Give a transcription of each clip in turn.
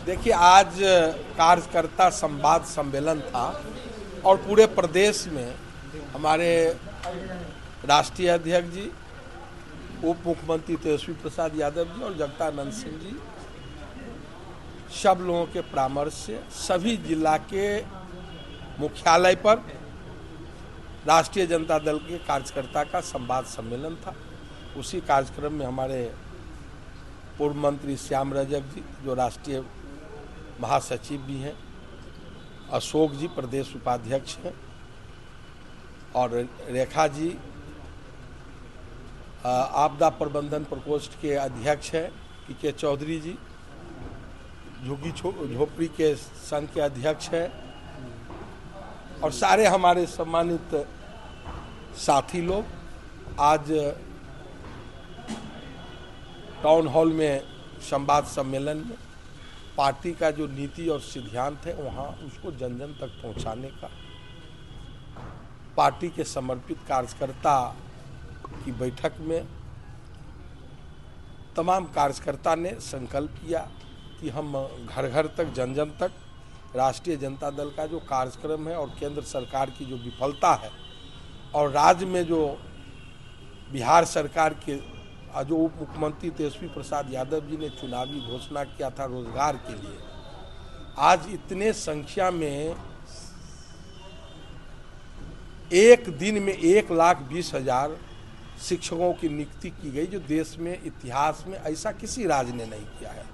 देखिए, आज कार्यकर्ता संवाद सम्मेलन था और पूरे प्रदेश में हमारे राष्ट्रीय अध्यक्ष जी, उप मुख्यमंत्री तेजस्वी प्रसाद यादव जी और जगदानंद सिंह जी, सब लोगों के परामर्श से सभी जिला के मुख्यालय पर राष्ट्रीय जनता दल के कार्यकर्ता का संवाद सम्मेलन था। उसी कार्यक्रम में हमारे पूर्व मंत्री श्याम रजक जी, जो राष्ट्रीय महासचिव भी हैं, अशोक जी प्रदेश उपाध्यक्ष हैं, और रेखा जी आपदा प्रबंधन प्रकोष्ठ के अध्यक्ष हैं, के चौधरी जी झुग्गी झोपड़ी के संघ के अध्यक्ष हैं, और सारे हमारे सम्मानित साथी लोग आज टाउन हॉल में संवाद सम्मेलन में पार्टी का जो नीति और सिद्धांत है वहाँ उसको जन जन तक पहुँचाने का, पार्टी के समर्पित कार्यकर्ता की बैठक में तमाम कार्यकर्ता ने संकल्प किया कि हम घर घर तक जन जन तक राष्ट्रीय जनता दल का जो कार्यक्रम है और केंद्र सरकार की जो विफलता है और राज्य में जो बिहार सरकार के जो उप मुख्यमंत्री तेजस्वी प्रसाद यादव जी ने चुनावी घोषणा किया था रोजगार के लिए, आज इतने संख्या में एक दिन में 1,20,000 शिक्षकों की नियुक्ति की गई, जो देश में इतिहास में ऐसा किसी राज्य ने नहीं किया है।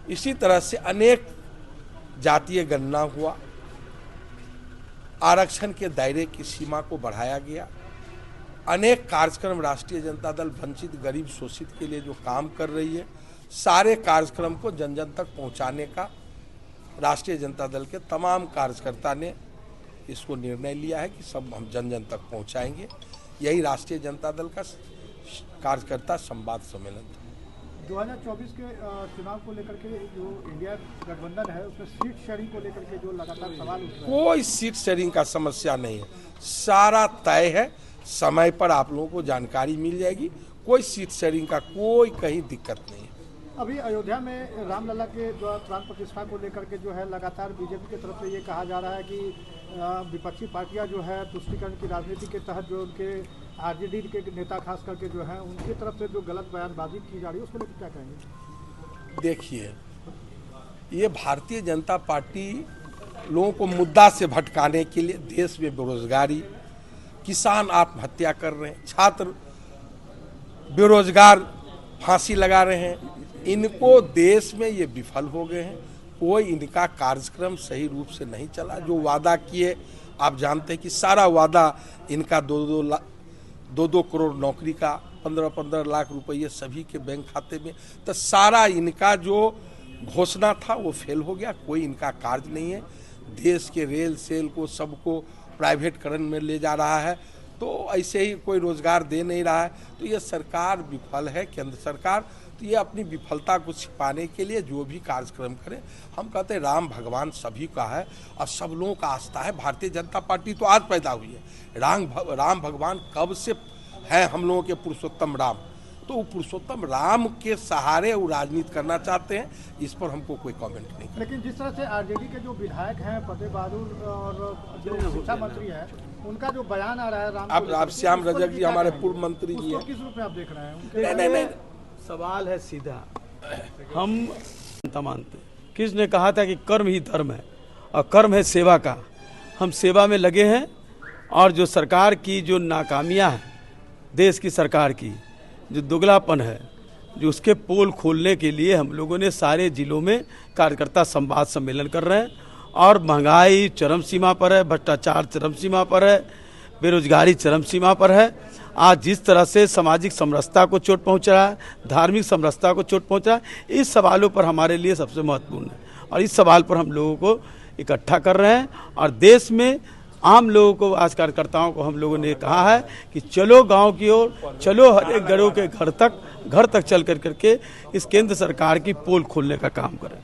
इसी तरह से अनेक जातीय गणना हुआ, आरक्षण के दायरे की सीमा को बढ़ाया गया, अनेक कार्यक्रम राष्ट्रीय जनता दल वंचित गरीब शोषित के लिए जो काम कर रही है, सारे कार्यक्रम को जन जन तक पहुंचाने का राष्ट्रीय जनता दल के तमाम कार्यकर्ता ने इसको निर्णय लिया है कि सब हम जन जन तक पहुंचाएंगे। यही राष्ट्रीय जनता दल का कार्यकर्ता संवाद सम्मेलन था। 2024 के चुनाव को लेकर के जो इंडिया गठबंधन है उसमें सीट शेयरिंग को लेकर के जो लगातार सवाल उठ रहे हैं, कोई सीट शेयरिंग का समस्या नहीं है, सारा तय है, समय पर आप लोगों को जानकारी मिल जाएगी, कोई सीट शेयरिंग का कोई कहीं दिक्कत नहीं है। अभी अयोध्या में रामलला के जो प्राण प्रतिष्ठा को लेकर के जो है लगातार बीजेपी की तरफ से ये कहा जा रहा है कि विपक्षी पार्टियां जो है तुष्टीकरण की राजनीति के तहत जो उनके आरजेडी के नेता खास करके जो है उनकी तरफ से जो गलत बयानबाजी की जा रही है उसको लेकर क्या कहेंगे? देखिए, ये भारतीय जनता पार्टी लोगों को मुद्दा से भटकाने के लिए देश में बेरोजगारी, किसान आत्महत्या कर रहे हैं, छात्र बेरोजगार फांसी लगा रहे हैं, इनको देश में ये विफल हो गए हैं। कोई इनका कार्यक्रम सही रूप से नहीं चला। जो वादा किए, आप जानते हैं कि सारा वादा इनका 2-2 करोड़ नौकरी का, 15-15 लाख रुपये सभी के बैंक खाते में, तो सारा इनका जो घोषणा था वो फेल हो गया। कोई इनका कार्य नहीं है। देश के रेल सेल को सबको प्राइवेटकरण में ले जा रहा है, तो ऐसे ही कोई रोजगार दे नहीं रहा है। तो ये सरकार विफल है, केंद्र सरकार। तो ये अपनी विफलता को छिपाने के लिए जो भी कार्यक्रम करे, हम कहते हैं राम भगवान सभी का है और सब लोगों का आस्था है। भारतीय जनता पार्टी तो आज पैदा हुई है, राम भगवान कब से है हम लोगों के पुरुषोत्तम राम, तो वो पुरुषोत्तम राम के सहारे वो राजनीति करना चाहते हैं। इस पर हमको कोई कमेंट नहीं। लेकिन जिस तरह से आरजेडी के जो विधायक हैं फतेह बहादुर और जो शिक्षा मंत्री है, उनका जो बयान आ रहा है राम, आप श्याम रजक जी हमारे पूर्व मंत्री जी हैं, किस रूप में आप देख रहे हैं? नहीं, सवाल है सीधा, हम मानते हैं। किसने कहा था कि कर्म ही धर्म है और कर्म है सेवा का? हम सेवा में लगे हैं और जो सरकार की जो नाकामियां हैं, देश की सरकार की जो दुगलापन है, जो उसके पोल खोलने के लिए हम लोगों ने सारे जिलों में कार्यकर्ता संवाद सम्मेलन कर रहे हैं। और महंगाई चरम सीमा पर है, भ्रष्टाचार चरम सीमा पर है, बेरोजगारी चरम सीमा पर है। आज जिस तरह से सामाजिक समरसता को चोट पहुंच रहा है, धार्मिक समरसता को चोट पहुंच रहा है, इस सवालों पर हमारे लिए सबसे महत्वपूर्ण है और इस सवाल पर हम लोगों को इकट्ठा कर रहे हैं। और देश में आम लोगों को, आज कार्यकर्ताओं को हम लोगों ने कहा है कि चलो गांव की ओर, चलो हर एक घरों के घर तक चल करके इस केंद्र सरकार की पोल खोलने का काम करें।